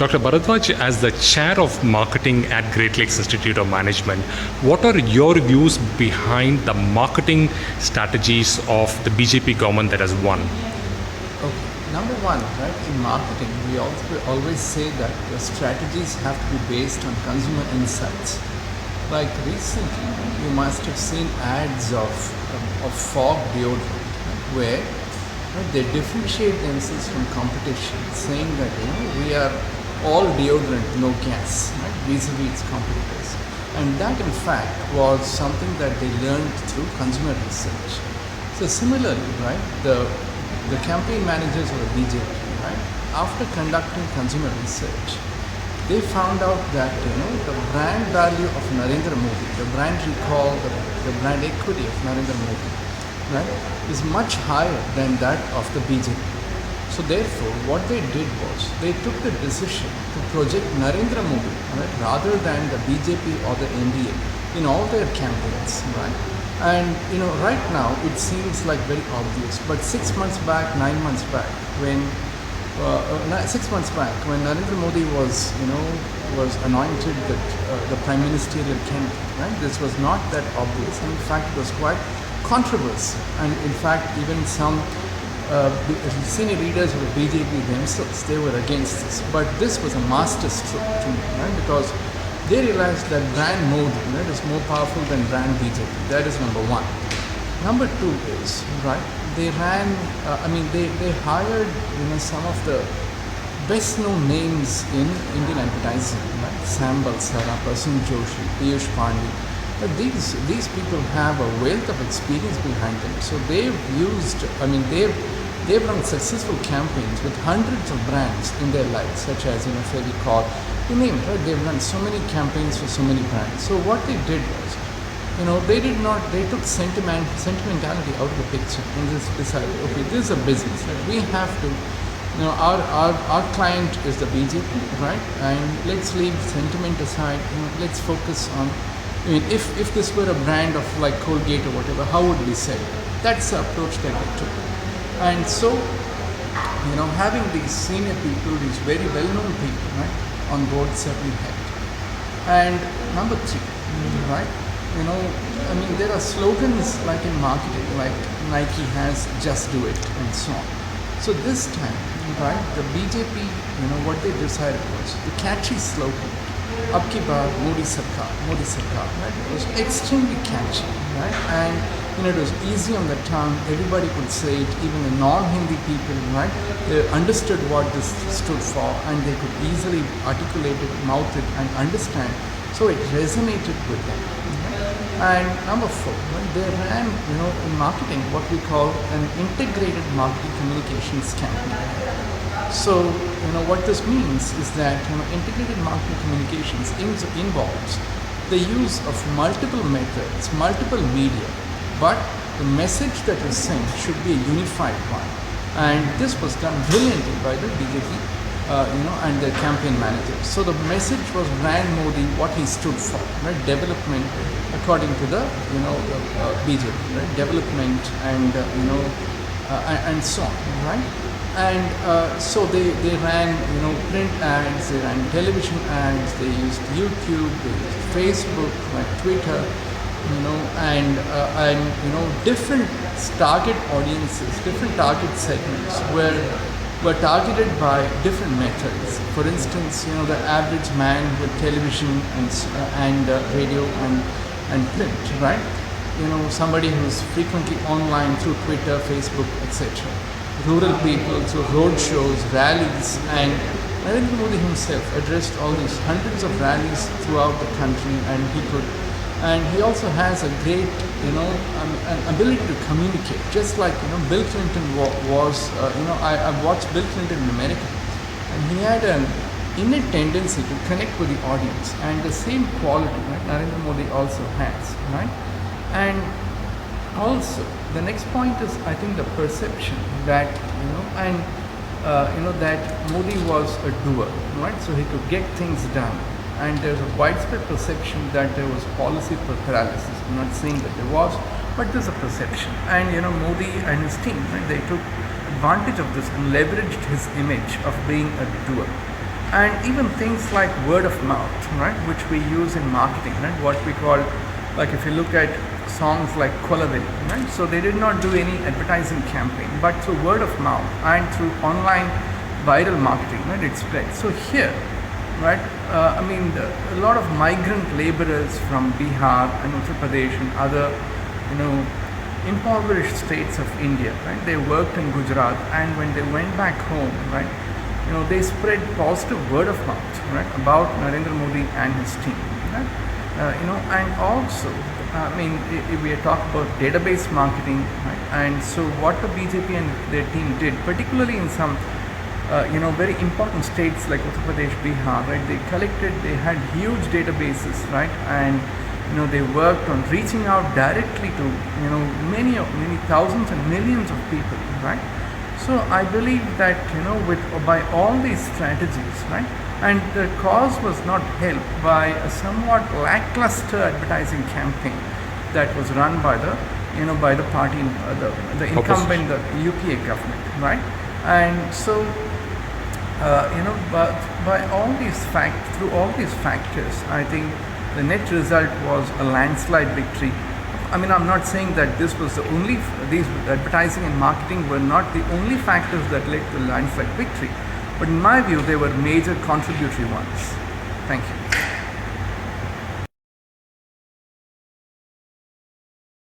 Dr. Bharadwaj, as the chair of marketing at Great Lakes Institute of Management, what are your views behind the marketing strategies of the BJP government that has won? Okay. Number one, right, in marketing, we always say that the strategies have to be based on consumer insights. Like recently, you must have seen ads of fog deodorant, where they differentiate themselves from competition, saying that we are all deodorant, no gas, right, vis-a-vis its competitors. And that in fact was something that they learned through consumer research. So similarly, right, the campaign managers of the BJP, right, after conducting consumer research, they found out that the brand value of Narendra Modi, the brand recall, the brand equity of Narendra Modi, right, is much higher than that of the BJP. So therefore, what they did was they took the decision to project Narendra Modi, right, rather than the BJP or the NDA in all their campaigns, right? And right now it seems like very obvious, but 6 months back, 9 months back, when 6 months back, when Narendra Modi was anointed the prime ministerial candidate, right, this was not that obvious, and in fact it was quite controversial, and in fact even some senior leaders of the BJP themselves, they were against this. But this was a master stroke to me, right? Because they realized that brand Modi, right, is more powerful than brand BJP. That is number one. Number two is, right, they ran, they hired some of the best known names in Indian advertising, right? Sambal Sara, Prasun Joshi, Piyush Pandey. But these people have a wealth of experience behind them. So they've run successful campaigns with hundreds of brands in their lives, such as Fevicol, you name it, right? They've run so many campaigns for so many brands. So what they did was, they took sentimentality out of the picture and just decided, okay, this is a business, right? We have to, our client is the BJP, right? And let's leave sentiment aside, let's focus on, if this were a brand of like Colgate or whatever, how would we sell it? That's the approach that they took. And so, having these senior people, these very well-known people, right, on board certainly helped. And number three, right, there are slogans like in marketing, like Nike has "Just Do It" and so on. So this time, right, the BJP, what they decided was the catchy slogan, "Ab ki baar Modi Sarkar," right? It was extremely catchy, right? And it was easy on the tongue. Everybody could say it. Even the non-Hindi people, right? They understood what this stood for, and they could easily articulate it, mouth it, and understand. So it resonated with them. Right? And number four, right, they ran, in marketing, what we call an integrated marketing communications campaign. So, what this means is that, integrated marketing communications involves the use of multiple methods, multiple media, but the message that is sent should be a unified one. And this was done brilliantly by the BJP, and their campaign managers. So the message was brand Modi, what he stood for, right? Development, according to the, BJP, right? Development and, and so on, right? And so they ran, print ads, they ran television ads, they used YouTube, they used Facebook, like Twitter, and different target audiences, different target segments were targeted by different methods. For instance, the average man with television and radio and print, right? Somebody who's frequently online through Twitter, Facebook, etc. Rural people through road shows, rallies, and Narendra Modi himself addressed all these hundreds of rallies throughout the country, and he also has a great, an ability to communicate, just like, Bill Clinton was, I've watched Bill Clinton in America, and he had an innate tendency to connect with the audience, and the same quality, right, Narendra Modi also has, right? And also, the next point is, I think, the perception that, that Modi was a doer, right? So he could get things done. And there's a widespread perception that there was policy paralysis. I'm not saying that there was, but there's a perception. And Modi and his team, right, they took advantage of this and leveraged his image of being a doer. and even things like word of mouth, right, which we use in marketing, right, what we call, like if you look at songs like Kolavil, right, so they did not do any advertising campaign, but through word of mouth and through online viral marketing, right, it spread. So here, right, a lot of migrant laborers from Bihar and Uttar Pradesh and other, impoverished states of India, right, they worked in Gujarat, and when they went back home, right, they spread positive word of mouth, right, about Narendra Modi and his team, right? And also, if we talk about database marketing, right, and so what the BJP and their team did, particularly in some, very important states like Uttar Pradesh, Bihar, right, they had huge databases, right, and they worked on reaching out directly to many thousands and millions of people, right. So I believe that by all these strategies, right, and the cause was not helped by a somewhat lackluster advertising campaign that was run by the by the party, the incumbent, the UPA government, right. And so but by all these through all these factors, I think the net result was a landslide victory. I'm not saying that this was the only, these advertising and marketing were not the only factors that led to landslide victory, but in my view, they were major contributory ones. Thank you.